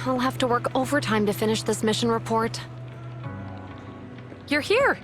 I'll have to work overtime to finish this mission report. You're here!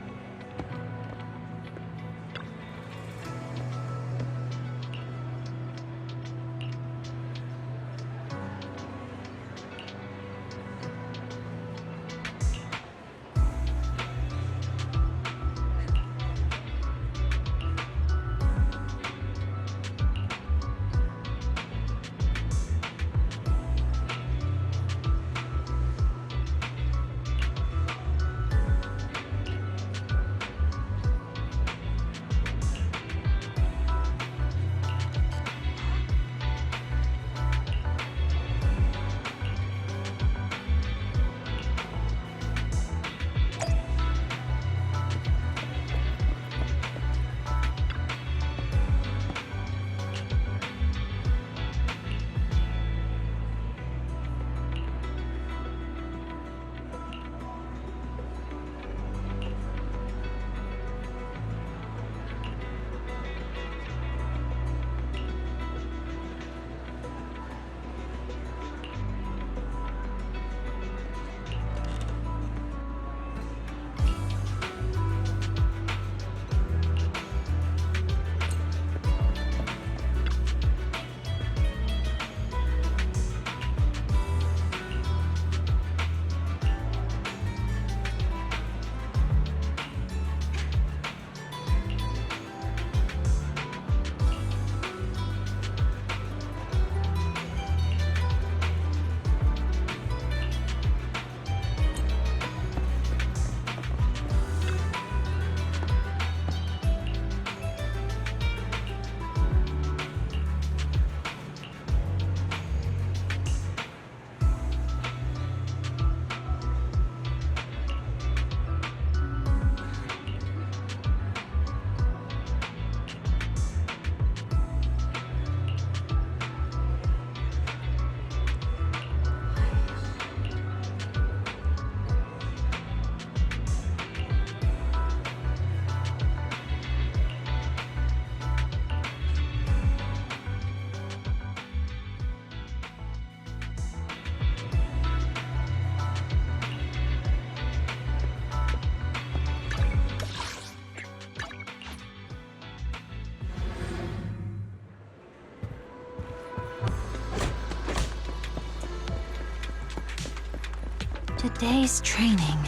Today's training.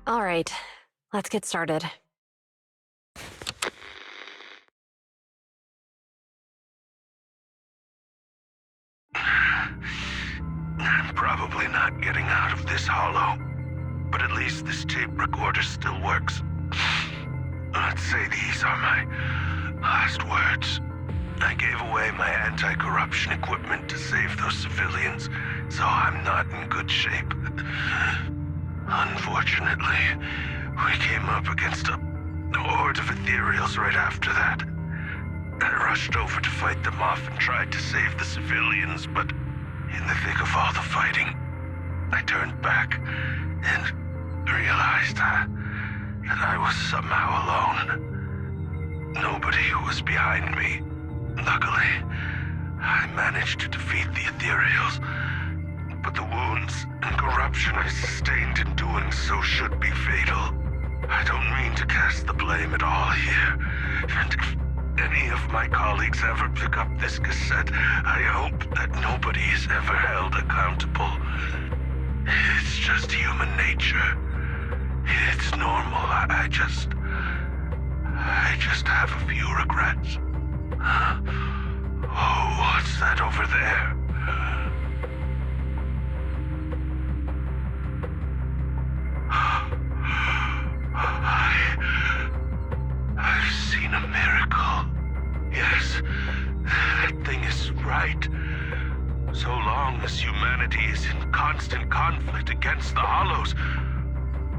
All right, let's get started. I'm probably not getting out of this hollow, but at least this tape recorder still works. Let's say these are my last words. I gave away my anti-corruption equipment to save those civilians, so I'm not in good shape. Unfortunately, we came up against a horde of ethereals right after that. I rushed over to fight them off and tried to save the civilians, but in the thick of all the fighting, I turned back and realized that I was somehow alone. Nobody was behind me. Luckily, I managed to defeat the ethereals, but the wounds and corruption I sustained in doing so should be fatal. I don't mean to cast the blame at all here, and if any of my colleagues ever pick up this cassette, I hope that nobody is ever held accountable. It's just human nature. It's normal. I just have a few regrets. Oh, what's that over there? I've seen a miracle. Yes, that thing is right. So long as humanity is in constant conflict against the Hollows,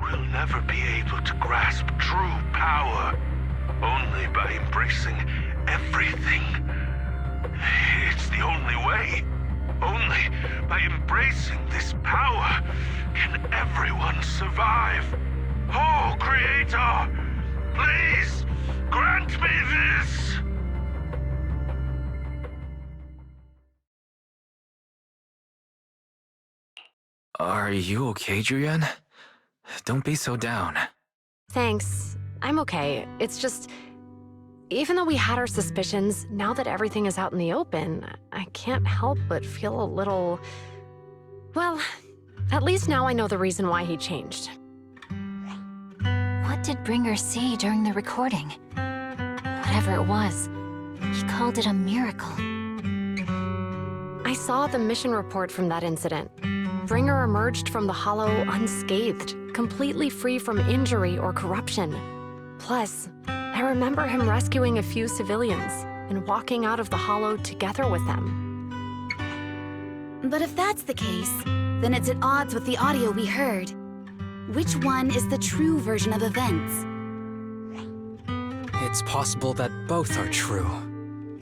we'll never be able to grasp true power. Only by embracing everything. It's the only way. Only by embracing this power can everyone survive. Oh, Creator, please grant me this! Are you okay, Zhu Yhan? Don't be so down. Thanks. I'm okay. It's just, even though we had our suspicions, now that everything is out in the open, I can't help but feel a little... Well, at least now I know the reason why he changed. What did Bringer say during the recording? Whatever it was, he called it a miracle. I saw the mission report from that incident. Bringer emerged from the Hollow unscathed, completely free from injury or corruption. Plus, I remember him rescuing a few civilians and walking out of the Hollow together with them. But if that's the case, then it's at odds with the audio we heard. Which one is the true version of events? It's possible that both are true.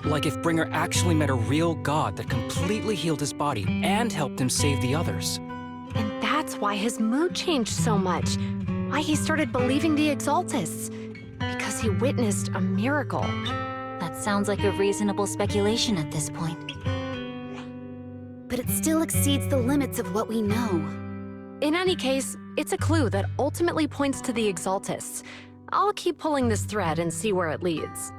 Like if Bringer actually met a real god that completely healed his body and helped him save the others. And that's why his mood changed so much. Why he started believing the Exaltists. Because he witnessed a miracle. That sounds like a reasonable speculation at this point. But it still exceeds the limits of what we know. In any case, it's a clue that ultimately points to the Exaltists. I'll keep pulling this thread and see where it leads.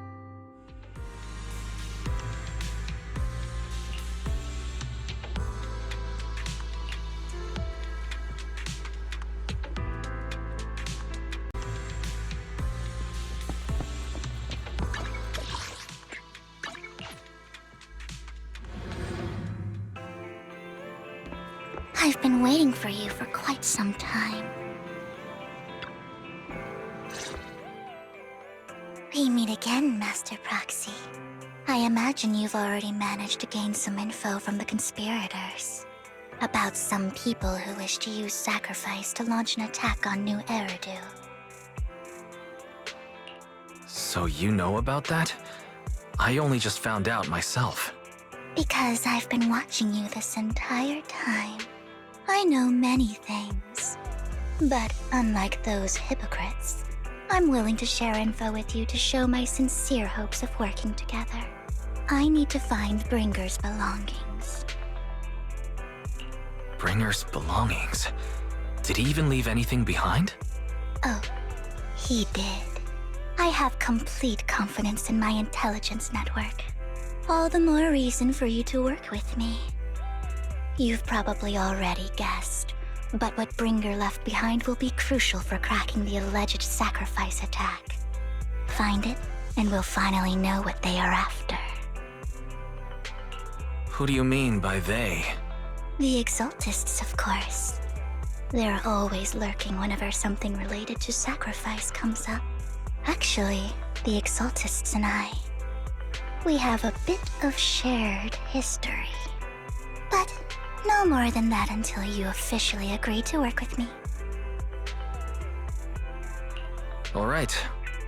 I've been waiting for you for quite some time. We meet again, Master Proxy. I imagine you've already managed to gain some info from the conspirators. About some people who wish to use sacrifice to launch an attack on New Eridu. So you know about that? I only just found out myself. Because I've been watching you this entire time. I know many things. But unlike those hypocrites, I'm willing to share info with you to show my sincere hopes of working together. I need to find Bringer's belongings. Bringer's belongings? Did he even leave anything behind? Oh, he did. I have complete confidence in my intelligence network. All the more reason for you to work with me. You've probably already guessed, but what Bringer left behind will be crucial for cracking the alleged sacrifice attack. Find it, and we'll finally know what they are after. Who do you mean by they? The Exaltists, of course. They're always lurking whenever something related to sacrifice comes up. Actually, the Exaltists and I, we have a bit of shared history. But no more than that until you officially agree to work with me. All right,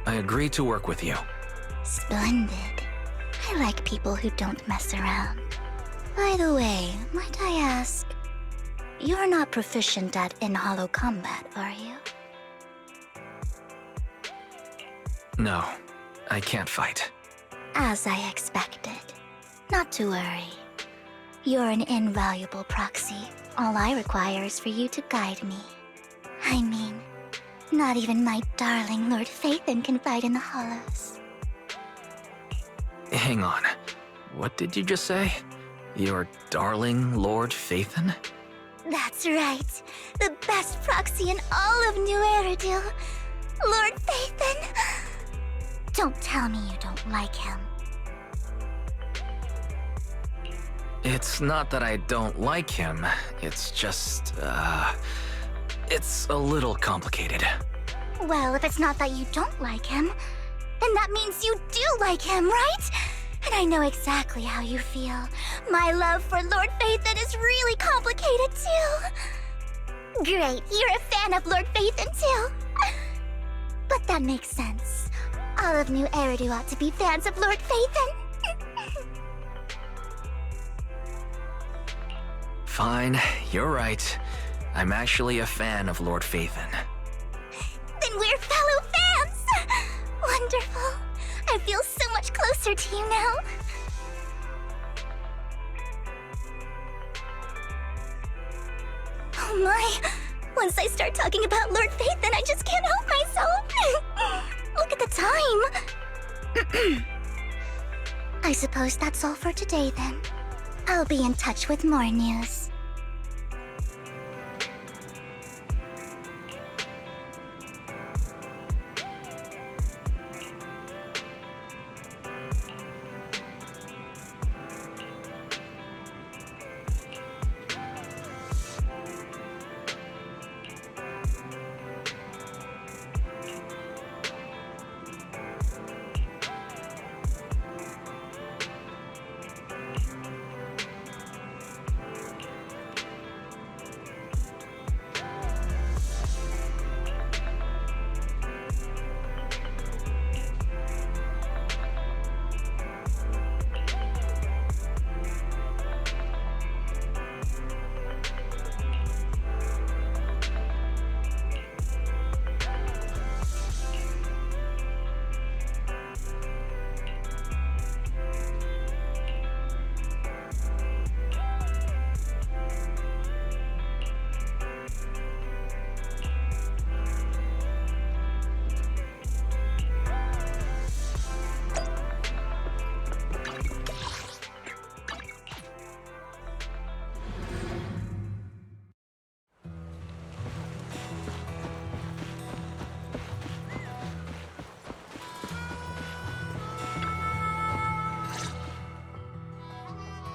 I agree to work with you. Splendid. I like people who don't mess around. By the way, might I ask, you're not proficient at in-hollow combat, are you? No, I can't fight. As I expected. Not to worry. You're an invaluable proxy. All I require is for you to guide me. I mean, not even my darling Lord Phaethon can fight in the hollows. Hang on. What did you just say? Your darling Lord Phaethon? That's right. The best proxy in all of New Eridu. Lord Phaethon. Don't tell me you don't like him. It's not that I don't like him. It's just, it's a little complicated. Well, if it's not that you don't like him, then that means you do like him, right? And I know exactly how you feel. My love for Lord Phaethon is really complicated too. Great, you're a fan of Lord Phaethon too. But that makes sense. All of New Eridu ought to be fans of Lord Phaethon. Fine, you're right. I'm actually a fan of Lord Phaethon. Then we're fellow fans! Wonderful. I feel so much closer to you now. Oh my! Once I start talking about Lord Phaethon, I just can't help myself. Look at the time. I suppose that's all for today then. I'll be in touch with more news.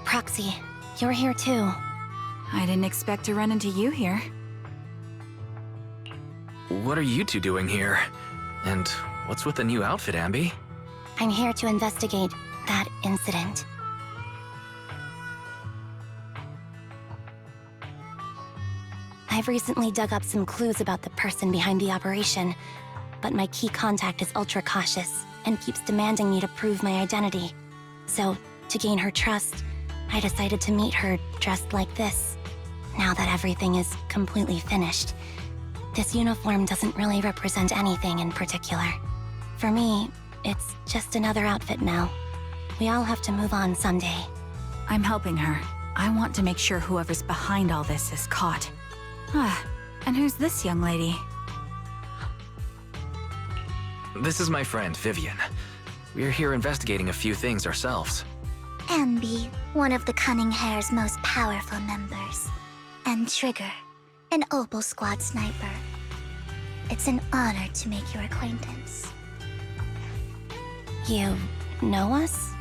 Proxy, you're here too. I didn't expect to run into you here. What are you two doing here? And what's with the new outfit, Anby? I'm here to investigate that incident. I've recently dug up some clues about the person behind the operation, but my key contact is ultra cautious and keeps demanding me to prove my identity. So, to gain her trust, I decided to meet her dressed like this. Now that everything is completely finished, this uniform doesn't really represent anything in particular. For me, it's just another outfit now. We all have to move on someday. I'm helping her. I want to make sure whoever's behind all this is caught. And who's this young lady? This is my friend, Vivian. We're here investigating a few things ourselves. Anby, one of the Cunning Hair's most powerful members. And Trigger, an Opal Squad sniper. It's an honor to make your acquaintance. You know us?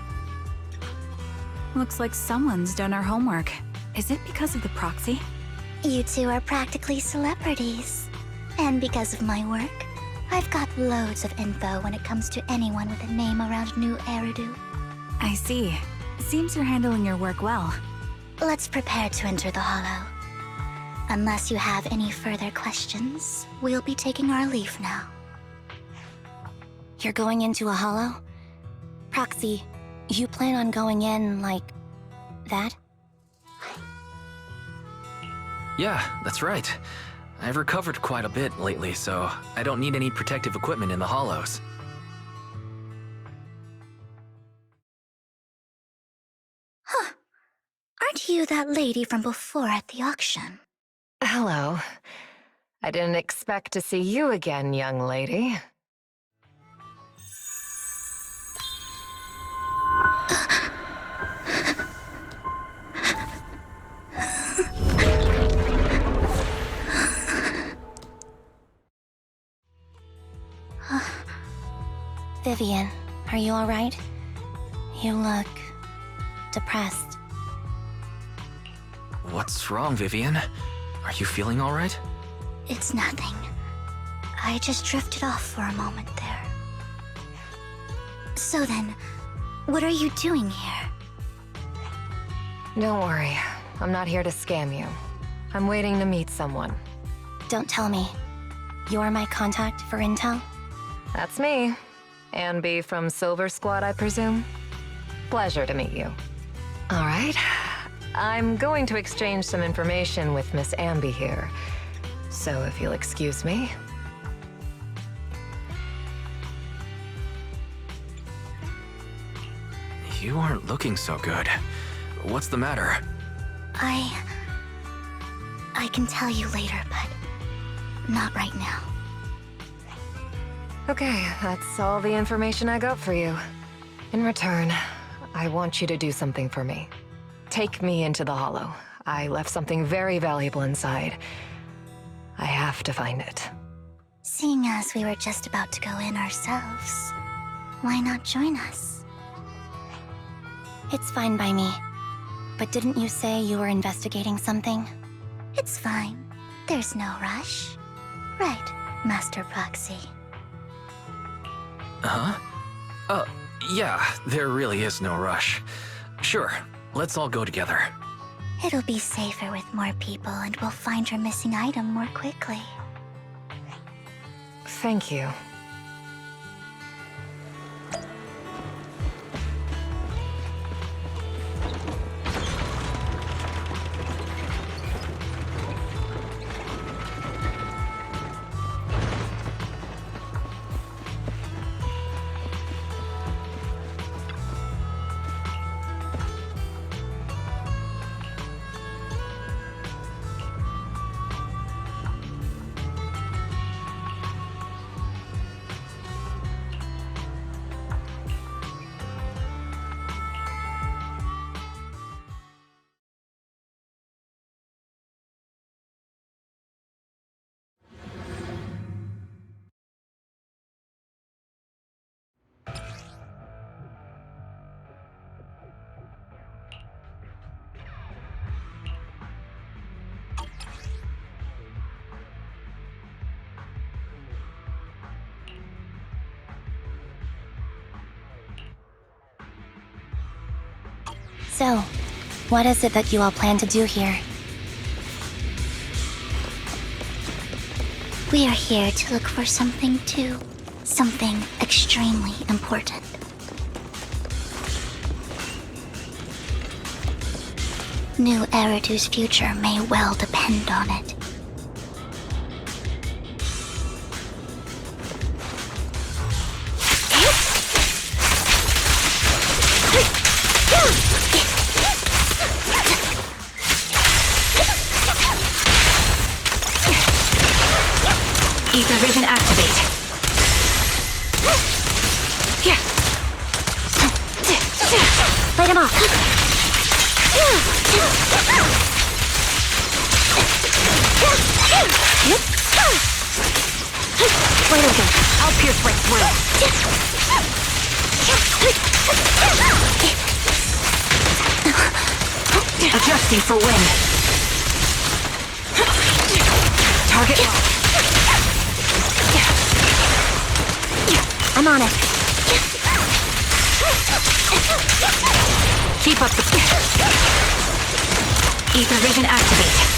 Looks like someone's done our homework. Is it because of the proxy? You two are practically celebrities. And because of my work, I've got loads of info when it comes to anyone with a name around New Eridu. I see. Seems you're handling your work well. Let's prepare to enter the Hollow. Unless you have any further questions, we'll be taking our leave now. You're going into a Hollow? Proxy, you plan on going in like that? Yeah, that's right. I've recovered quite a bit lately, so I don't need any protective equipment in the hollows. Huh. Aren't you that lady from before at the auction? Hello. I didn't expect to see you again, young lady. Vivian, are you alright? You look depressed. What's wrong, Vivian? Are you feeling all right? It's nothing. I just drifted off for a moment there. So then, what are you doing here? Don't worry. I'm not here to scam you. I'm waiting to meet someone. Don't tell me. You're my contact for intel? That's me. Anby from Silver Squad, I presume? Pleasure to meet you. All right. I'm going to exchange some information with Miss Anby here. So if you'll excuse me. You aren't looking so good. What's the matter? I can tell you later, but not right now. Okay, that's all the information I got for you. In return, I want you to do something for me. Take me into the Hollow. I left something very valuable inside. I have to find it. Seeing as we were just about to go in ourselves, why not join us? It's fine by me. But didn't you say you were investigating something? It's fine. There's no rush. Right, Master Proxy. Huh? Yeah, there really is no rush. Sure, let's all go together. It'll be safer with more people and we'll find your missing item more quickly. Thank you. So, what is it that you all plan to do here? We are here to look for something too. Something extremely important. New Eridu's future may well depend on it. Ether vision activate. Light him off! Wait a minute. I'll pierce right through. Adjusting for wind. Target locked. I'm on it. Keep up the... Ether vision activate.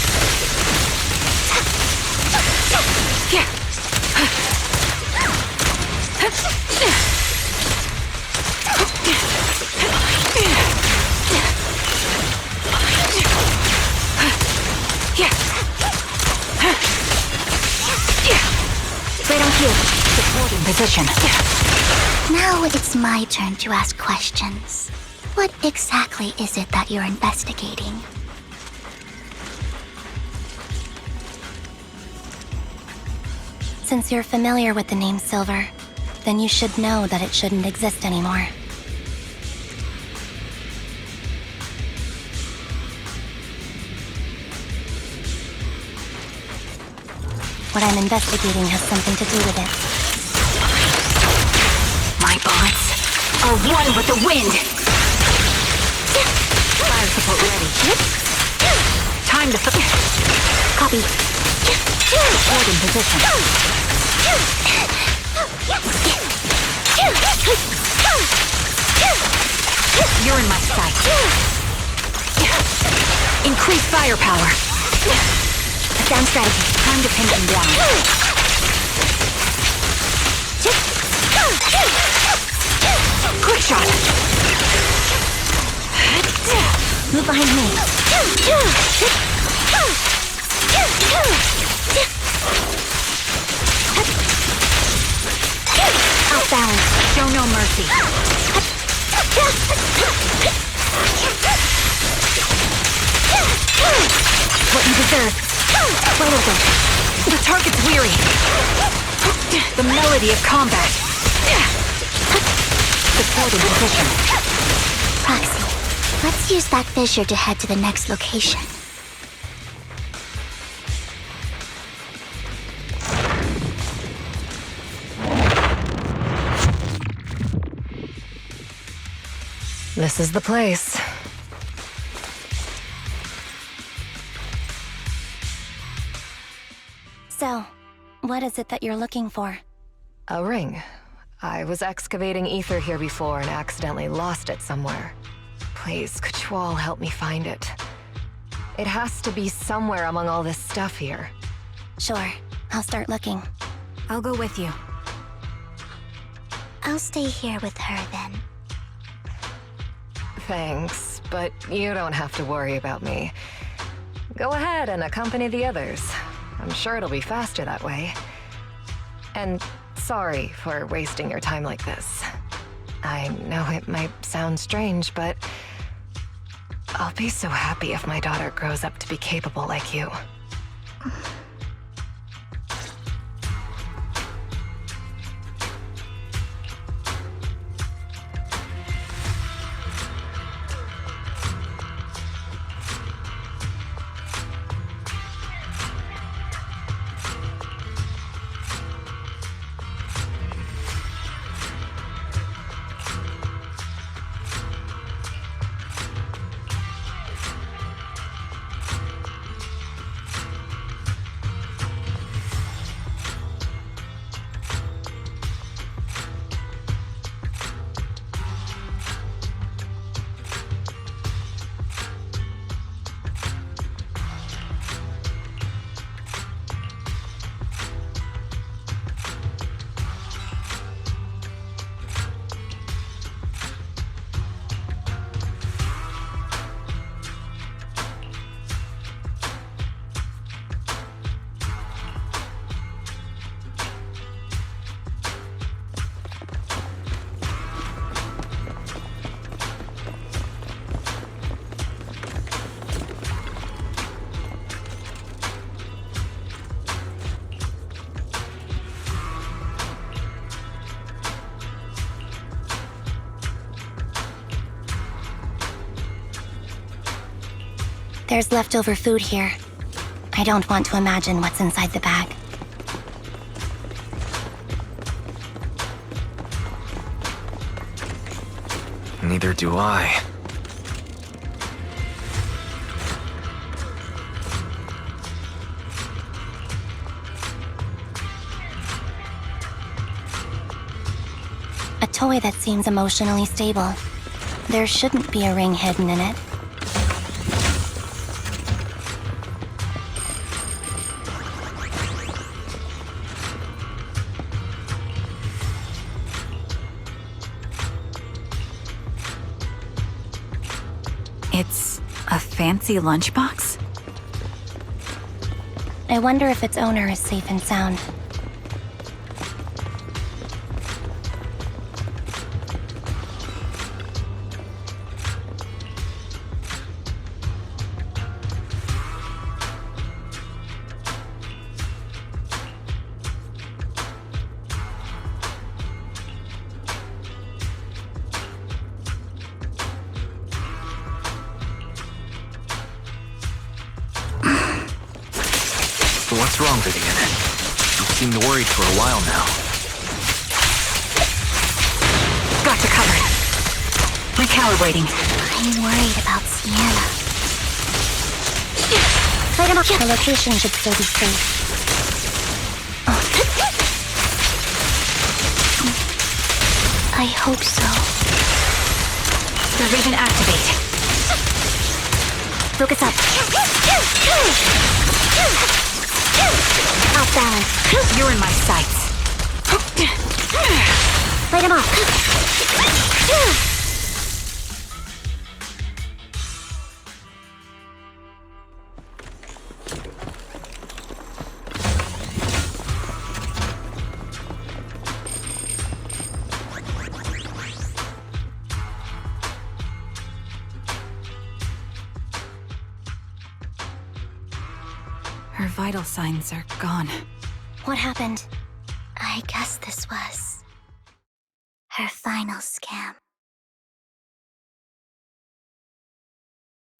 Right on cue. Supporting position. Now it's my turn to ask questions. What exactly is it that you're investigating? Since you're familiar with the name Silver, then you should know that it shouldn't exist anymore. What I'm investigating has something to do with it. My bullets are one with the wind. Fire support ready. Time to... Copy. Supporting position. You're in my sight. Increase firepower. Sound strategy. Time to pin them down. Quick shot. Move behind me. Off balance. Show no mercy. What you deserve. Right over. The target's weary. The melody of combat. Supporting position. Proxy, let's use that fissure to head to the next location. This is the place. So, what is it that you're looking for? A ring. I was excavating ether here before and accidentally lost it somewhere. Please, could you all help me find it? It has to be somewhere among all this stuff here. Sure, I'll start looking. I'll go with you. I'll stay here with her then. Thanks, but you don't have to worry about me. Go ahead and accompany the others. I'm sure it'll be faster that way. And sorry for wasting your time like this. I know it might sound strange, but I'll be so happy if my daughter grows up to be capable like you. There's leftover food here. I don't want to imagine what's inside the bag. Neither do I. A toy that seems emotionally stable. There shouldn't be a ring hidden in it. It's a fancy lunchbox? I wonder if its owner is safe and sound. What's wrong, Vivian? You seemed worried for a while now. Got you covered. My coward waiting. I'm worried about Sienna. The location should still be safe. I hope so. Revision activate. Focus up. Off balance. You're in my sights. Light him off. Her vital signs are gone. What happened? I guess this was her final scam.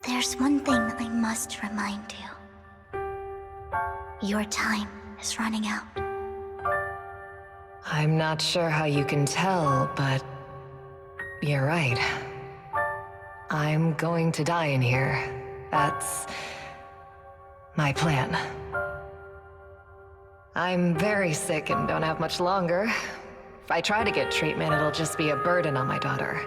There's one thing I must remind you. Your time is running out. I'm not sure how you can tell, but you're right. I'm going to die in here. That's my plan. I'm very sick and don't have much longer. If I try to get treatment, it'll just be a burden on my daughter.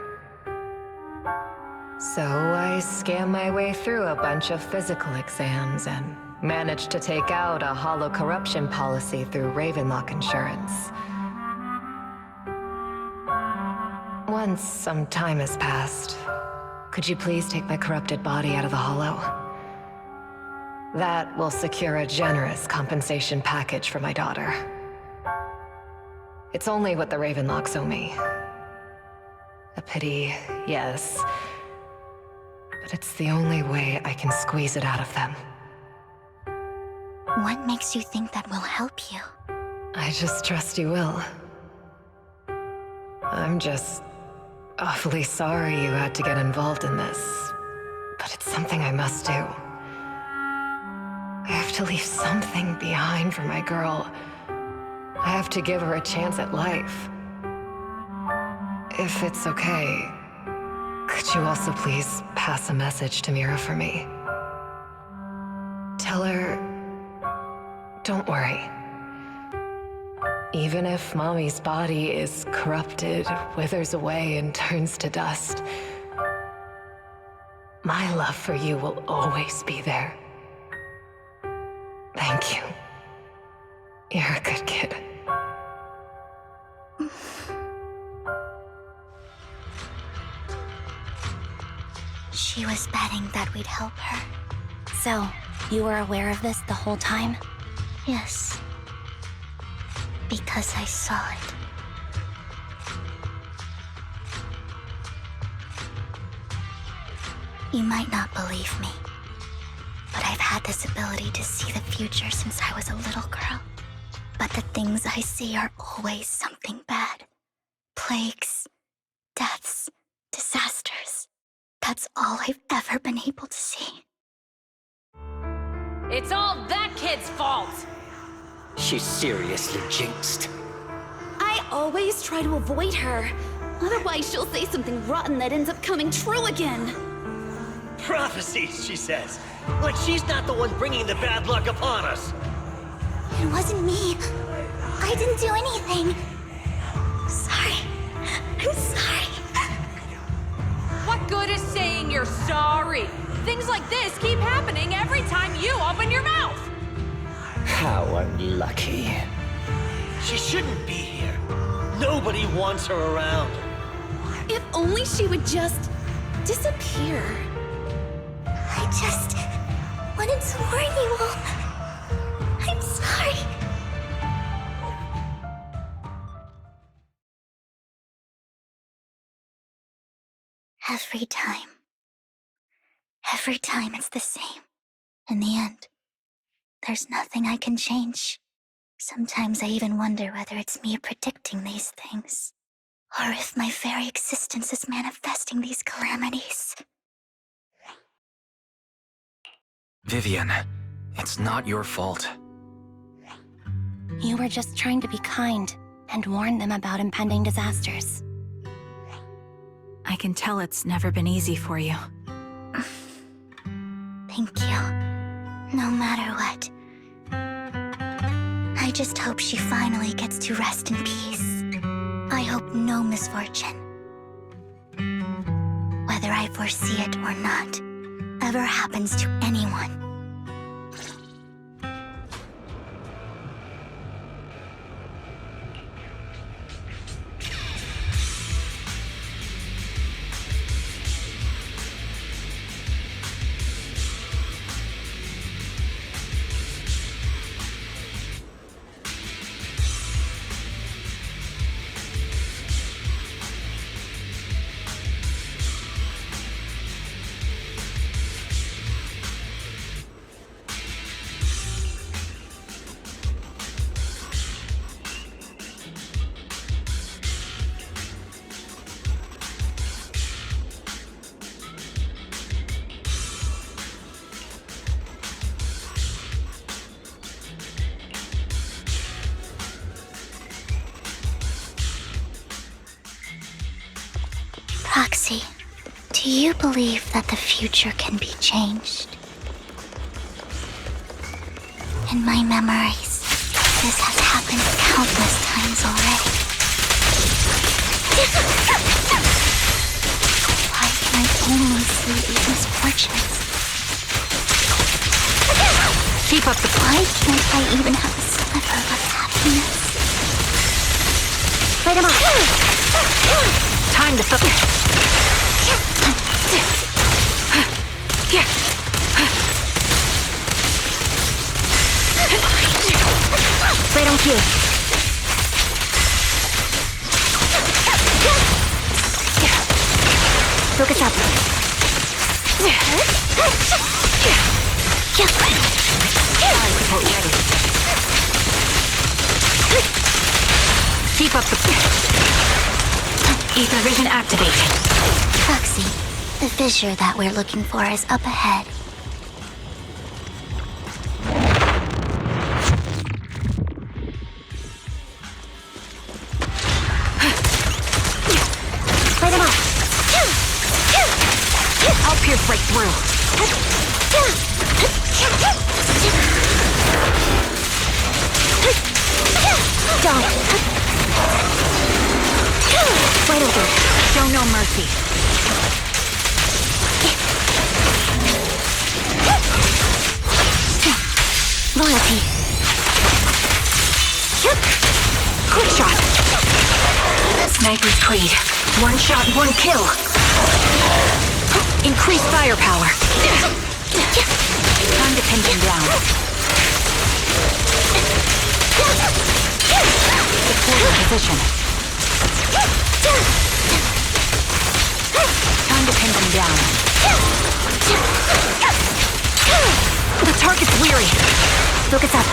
So I scam my way through a bunch of physical exams and managed to take out a hollow corruption policy through Ravenlock Insurance. Once some time has passed, could you please take my corrupted body out of the hollow? That will secure a generous compensation package for my daughter. It's only what the Ravenlocks owe me. A pity, yes. But it's the only way I can squeeze it out of them. What makes you think that will help you? I just trust you will. I'm just awfully sorry you had to get involved in this, but it's something I must do. I have to leave something behind for my girl. I have to give her a chance at life. If it's okay, could you also please pass a message to Mira for me? Tell her, don't worry. Even if Mommy's body is corrupted, withers away, and turns to dust, my love for you will always be there. Thank you. You're a good kid. She was betting that we'd help her. So, you were aware of this the whole time? Yes. Because I saw it. You might not believe me, but I've had this ability to see the future since I was a little girl. But the things I see are always something bad. Plagues, deaths, disasters. That's all I've ever been able to see. It's all that kid's fault! She's seriously jinxed. I always try to avoid her. Otherwise, she'll say something rotten that ends up coming true again. Prophecies, she says. Like she's not the one bringing the bad luck upon us. It wasn't me. I didn't do anything. Sorry. sorry. Things like this keep happening every time you open your mouth. How unlucky. She shouldn't be here. Nobody wants her around. If only she would just disappear. I just wanted to warn you all. I'm sorry. Every time it's the same. In the end, there's nothing I can change. Sometimes I even wonder whether it's me predicting these things, or if my very existence is manifesting these calamities. Vivian, it's not your fault. You were just trying to be kind and warn them about impending disasters. I can tell it's never been easy for you. Thank you. No matter what. I just hope she finally gets to rest in peace. I hope no misfortune, whether I foresee it or not, ever happens to anyone. Proxy, do you believe that the future can be changed? In my memories, this has happened countless times already. Why can I only see these misfortunes? Keep up the... Why can't I even have a sliver of happiness? Light him up! Time to focus. Right on cue. Focus up. Support ready. Keep up the... Ether vision activate. Proxy, the fissure that we're looking for is up ahead. Light him up. I'll pierce right through. Don't. Wide open. Show no mercy. Loyalty. Quick shot. Sniper's Creed. One shot, one kill. Increase firepower. Time to pin him down. Secure position. Time to pin them down. The target's weary. Focus up.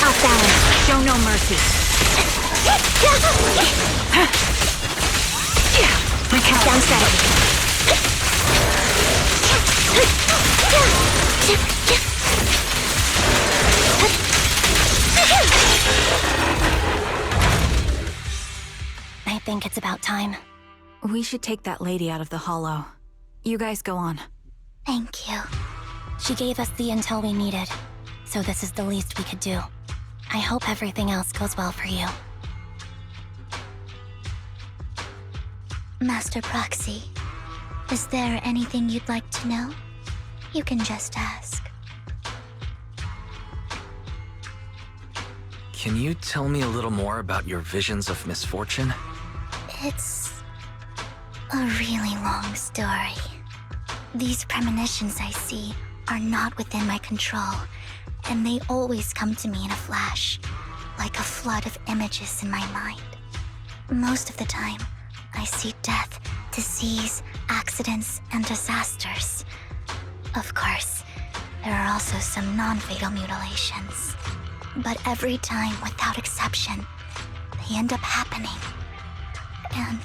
Off balance. Show no mercy. Recount. Down steady. I think it's about time. We should take that lady out of the hollow. You guys go on. Thank you. She gave us the intel we needed, so this is the least we could do. I hope everything else goes well for you. Master Proxy, is there anything you'd like to know? You can just ask. Can you tell me a little more about your visions of misfortune? It's a really long story. These premonitions I see are not within my control, and they always come to me in a flash, like a flood of images in my mind. Most of the time, I see death, disease, accidents, and disasters. Of course, there are also some non-fatal mutilations. But every time, without exception, they end up happening. And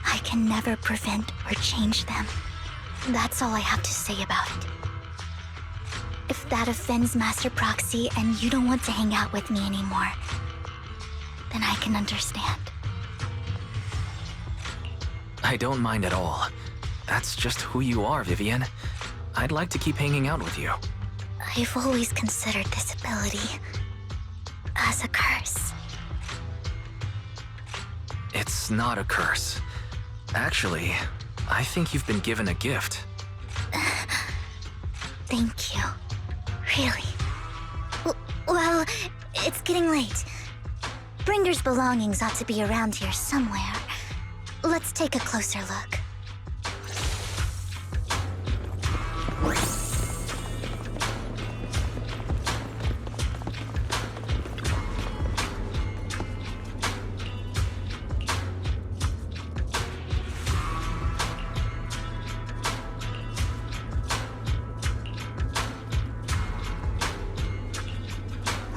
I can never prevent or change them. That's all I have to say about it. If that offends Master Proxy and you don't want to hang out with me anymore, then I can understand. I don't mind at all. That's just who you are, Vivian. I'd like to keep hanging out with you. I've always considered this ability as a curse. It's not a curse. Actually, I think you've been given a gift. Thank you. Really. Well, it's getting late. Bringer's belongings ought to be around here somewhere. Let's take a closer look.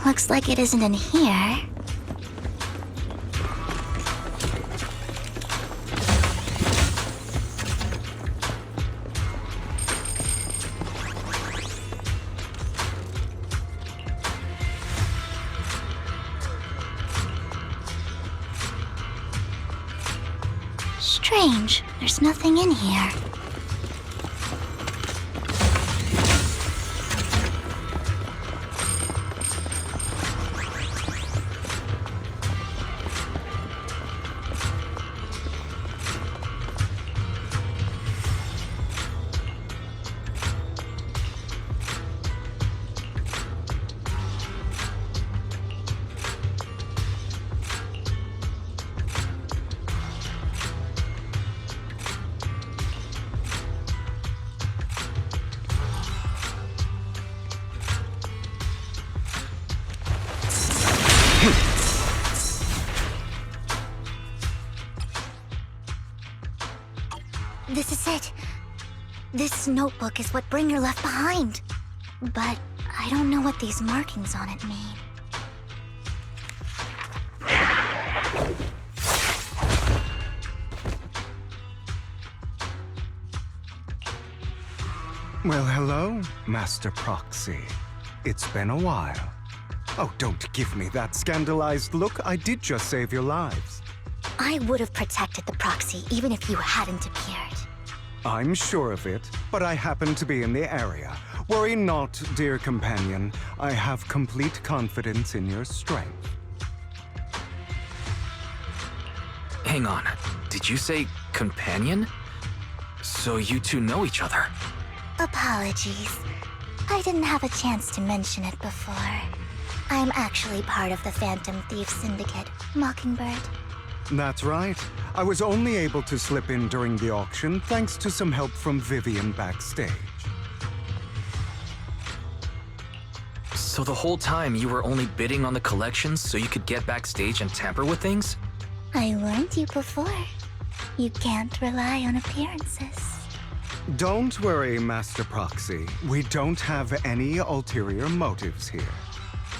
Looks like it isn't in here. Strange, there's nothing in here. This is it. This notebook is what Bringer left behind. But I don't know what these markings on it mean. Well, hello, Master Proxy. It's been a while. Oh, don't give me that scandalized look. I did just save your lives. I would have protected the Proxy even if you hadn't appeared. I'm sure of it, but I happen to be in the area. Worry not, dear companion. I have complete confidence in your strength. Hang on, did you say companion? So you two know each other? Apologies. I didn't have a chance to mention it before. I'm actually part of the Phantom Thief Syndicate, Mockingbird. That's right. I was only able to slip in during the auction thanks to some help from Vivian backstage. So the whole time you were only bidding on the collections so you could get backstage and tamper with things? I warned you before. You can't rely on appearances. Don't worry, Master Proxy. We don't have any ulterior motives here.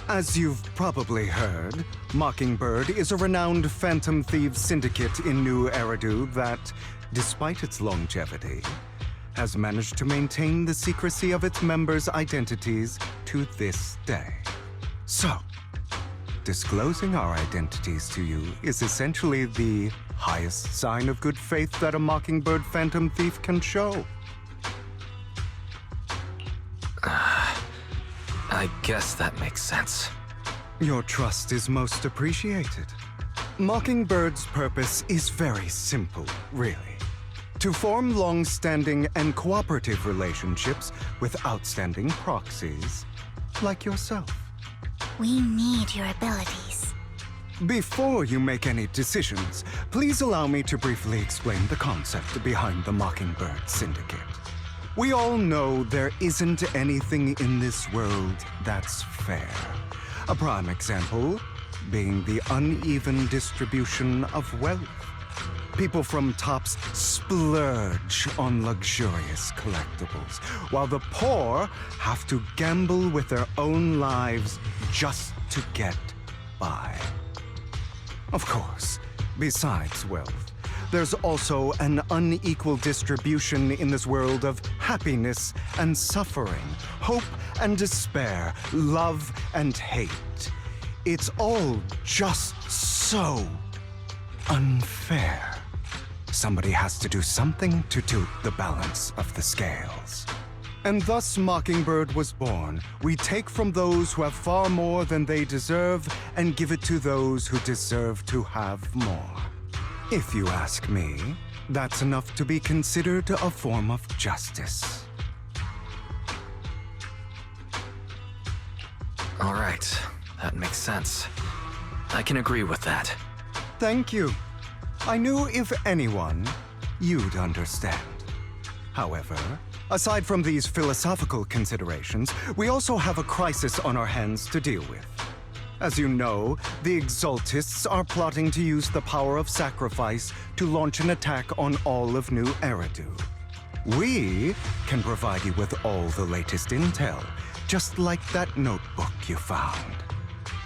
As you've probably heard, Mockingbird is a renowned Phantom Thieves syndicate in New Eridu that, despite its longevity, has managed to maintain the secrecy of its members' identities to this day. So, disclosing our identities to you is essentially the highest sign of good faith that a Mockingbird Phantom Thief can show. I guess that makes sense. Your trust is most appreciated. Mockingbird's purpose is very simple, really. To form long-standing and cooperative relationships with outstanding proxies like yourself. We need your abilities. Before you make any decisions, please allow me to briefly explain the concept behind the Mockingbird Syndicate. We all know there isn't anything in this world that's fair. A prime example being the uneven distribution of wealth. People from tops splurge on luxurious collectibles, while the poor have to gamble with their own lives just to get by. Of course, besides wealth, there's also an unequal distribution in this world of happiness and suffering, hope and despair, love and hate. It's all just so unfair. Somebody has to do something to tilt the balance of the scales. And thus Mockingbird was born. We take from those who have far more than they deserve and give it to those who deserve to have more. If you ask me, that's enough to be considered a form of justice. All right, that makes sense. I can agree with that. Thank you. I knew if anyone, you'd understand. However, aside from these philosophical considerations, we also have a crisis on our hands to deal with. As you know, the Exaltists are plotting to use the power of sacrifice to launch an attack on all of New Eridu. We can provide you with all the latest intel, just like that notebook you found.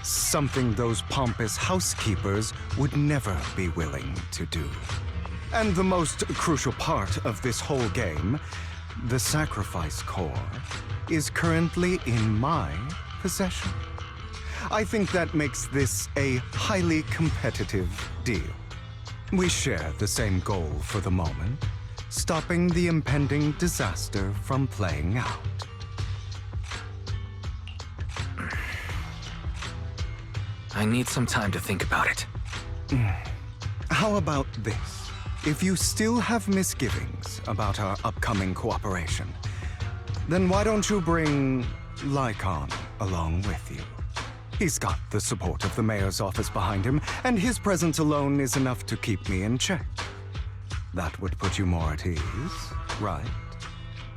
Something those pompous housekeepers would never be willing to do. And the most crucial part of this whole game, the sacrifice core, is currently in my possession. I think that makes this a highly competitive deal. We share the same goal for the moment, stopping the impending disaster from playing out. I need some time to think about it. How about this? If you still have misgivings about our upcoming cooperation, then why don't you bring Lyacon along with you? He's got the support of the mayor's office behind him, and his presence alone is enough to keep me in check. That would put you more at ease, right?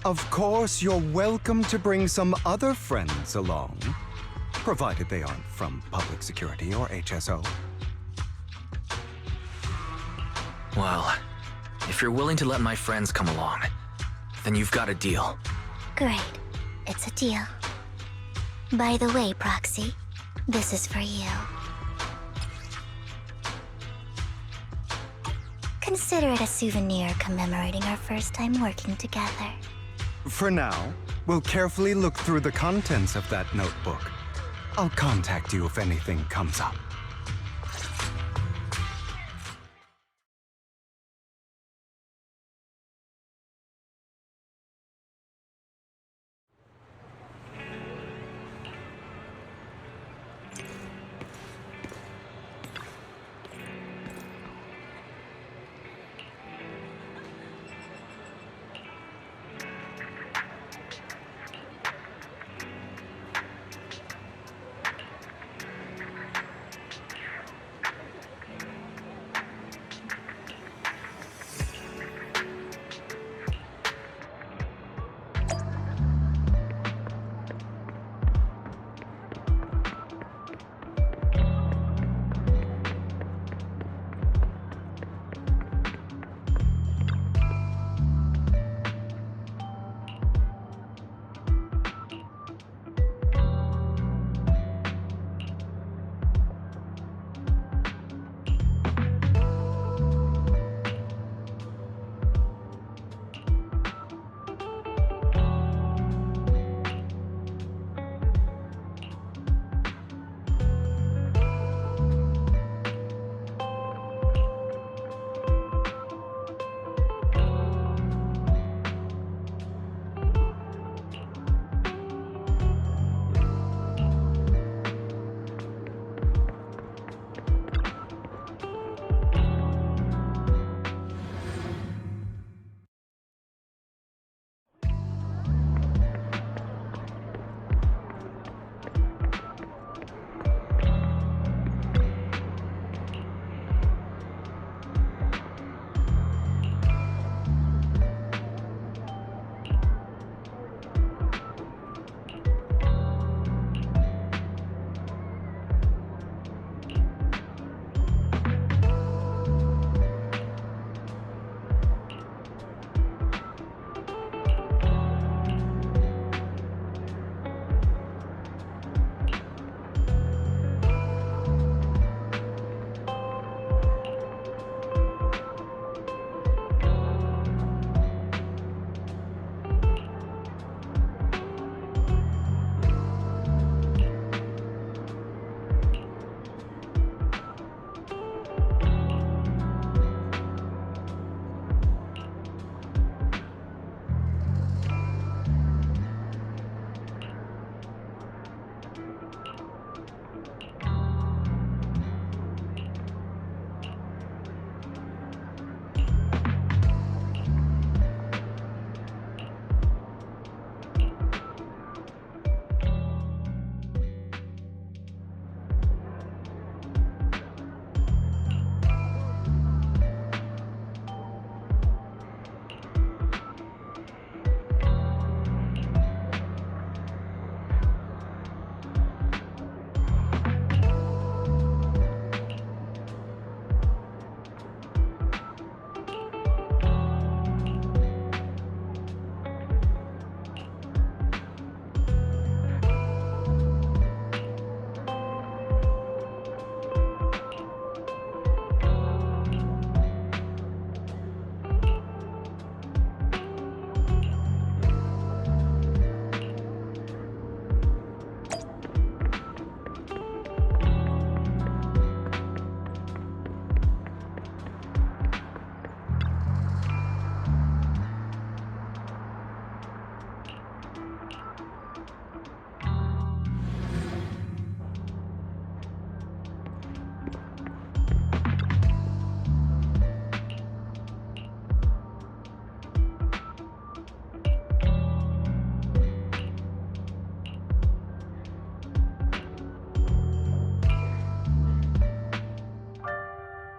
Of course, you're welcome to bring some other friends along, provided they aren't from public security or HSO. Well, if you're willing to let my friends come along, then you've got a deal. Great. It's a deal. By the way, Proxy, this is for you. Consider it a souvenir commemorating our first time working together. For now, we'll carefully look through the contents of that notebook. I'll contact you if anything comes up.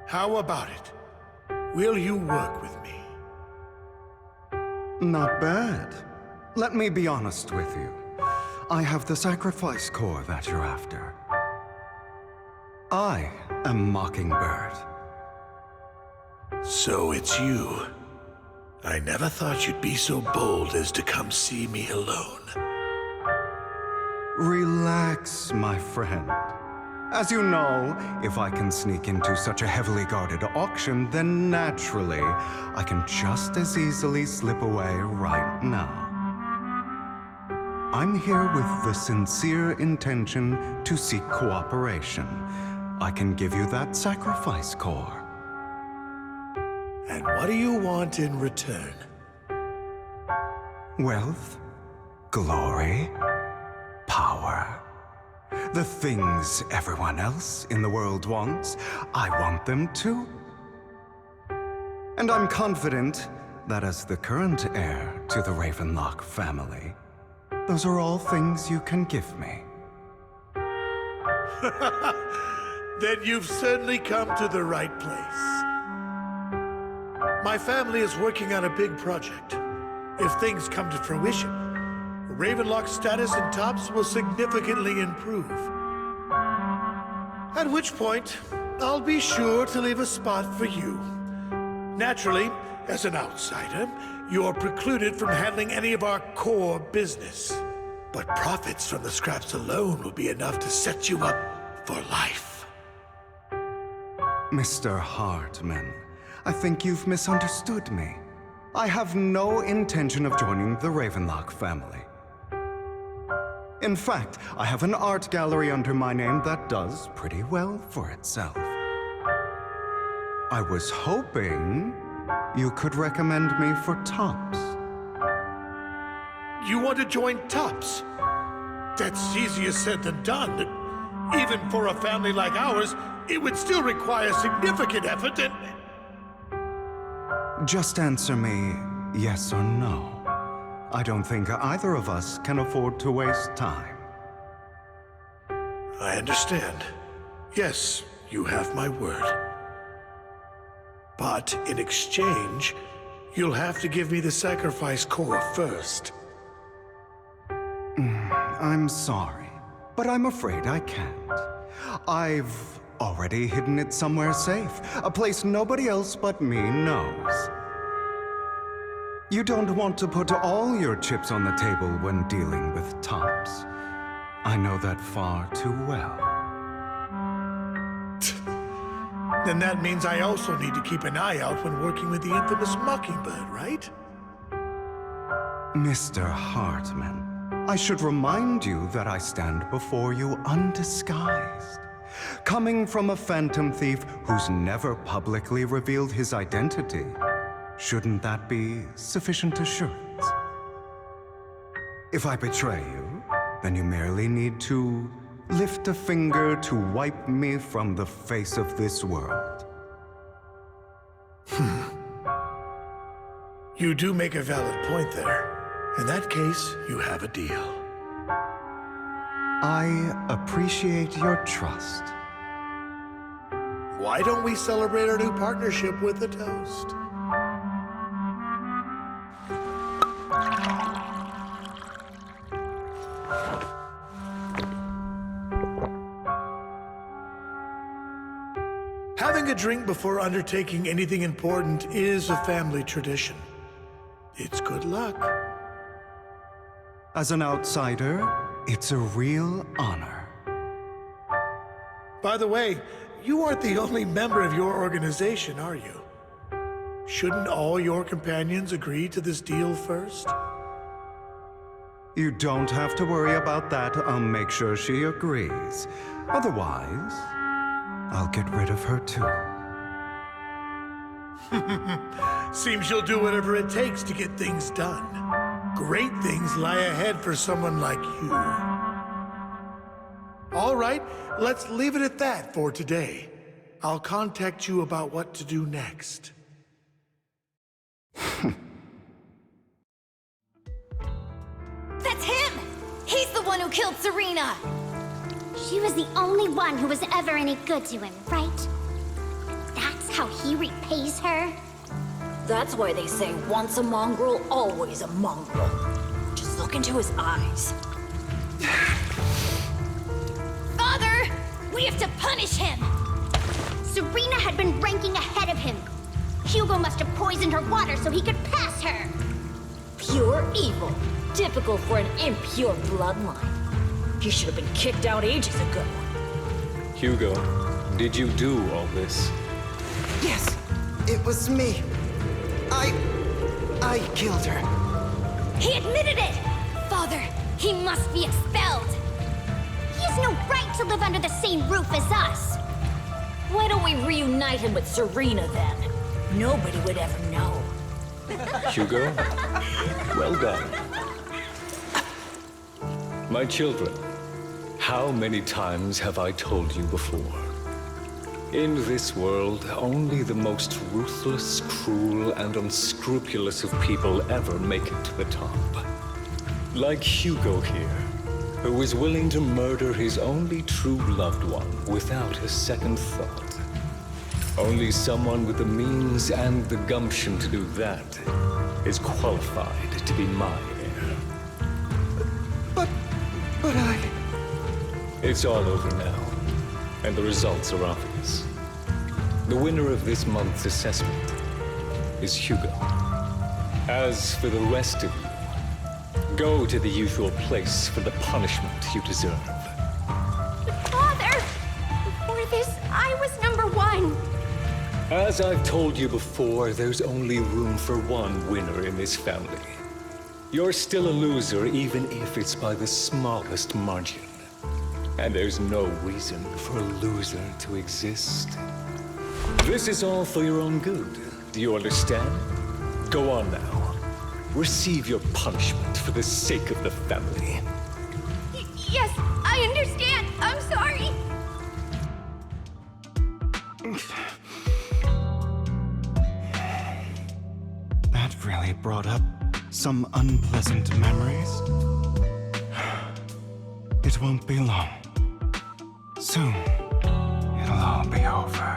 How about it? Will you work with me? Not bad. Let me be honest with you. I have the sacrifice core that you're after. I am Mockingbird. So it's you. I never thought you'd be so bold as to come see me alone. Relax, my friend. As you know, if I can sneak into such a heavily guarded auction, then naturally, I can just as easily slip away right now. I'm here with the sincere intention to seek cooperation. I can give you that sacrifice core. And what do you want in return? Wealth, glory, power. The things everyone else in the world wants, I want them too. And I'm confident that as the current heir to the Ravenlock family, those are all things you can give me. Then you've certainly come to the right place. My family is working on a big project. If things come to fruition, Ravenlock's status in Tops will significantly improve. At which point, I'll be sure to leave a spot for you. Naturally, as an outsider, you're precluded from handling any of our core business. But profits from the scraps alone will be enough to set you up for life. Mr. Hartman, I think you've misunderstood me. I have no intention of joining the Ravenlock family. In fact, I have an art gallery under my name that does pretty well for itself. I was hoping you could recommend me for Tops. You want to join Tops? That's easier said than done. Even for a family like ours, it would still require significant effort and... Just answer me yes or no. I don't think either of us can afford to waste time. I understand. Yes, you have my word. But in exchange, you'll have to give me the sacrifice core first. I'm sorry, but I'm afraid I can't. I've already hidden it somewhere safe, a place nobody else but me knows. You don't want to put all your chips on the table when dealing with Tops. I know that far too well. Then that means I also need to keep an eye out when working with the infamous Mockingbird, right? Mr. Hartman, I should remind you that I stand before you undisguised. Coming from a phantom thief who's never publicly revealed his identity, shouldn't that be sufficient assurance? If I betray you, then you merely need to lift a finger to wipe me from the face of this world. You do make a valid point there. In that case, you have a deal. I appreciate your trust. Why don't we celebrate our new partnership with a toast? Having a drink before undertaking anything important is a family tradition. It's good luck. As an outsider, it's a real honor. By the way, you aren't the only member of your organization, are you? Shouldn't all your companions agree to this deal first? You don't have to worry about that. I'll make sure she agrees. Otherwise, I'll get rid of her too. Seems you'll do whatever it takes to get things done. Great things lie ahead for someone like you. All right, let's leave it at that for today. I'll contact you about what to do next. That's him! He's the one who killed Serena! She was the only one who was ever any good to him, right? That's how he repays her? That's why they say once a mongrel, always a mongrel. Just look into his eyes. Father! We have to punish him! Serena had been ranking ahead of him. Hugo must have poisoned her water so he could pass her. Pure evil. Typical for an impure bloodline. He should have been kicked out ages ago. Hugo, did you do all this? Yes, it was me. I killed her. He admitted it! Father, he must be expelled. He has no right to live under the same roof as us. Why don't we reunite him with Serena then? Nobody would ever know. Hugo, well done. My children, how many times have I told you before? In this world, only the most ruthless, cruel, and unscrupulous of people ever make it to the top. Like Hugo here, who was willing to murder his only true loved one without a second thought. Only someone with the means and the gumption to do that is qualified to be my heir. But I... It's all over now, and the results are obvious. The winner of this month's assessment is Hugo. As for the rest of you, go to the usual place for the punishment you deserve. Father! Before this, I was #1. As I've told you before, there's only room for one winner in this family. You're still a loser, even if it's by the smallest margin. And there's no reason for a loser to exist. This is all for your own good. Do you understand? Go on now. Receive your punishment for the sake of the family. Yes, I understand. I'm sorry. That really brought up some unpleasant memories. It won't be long. Soon, it'll all be over.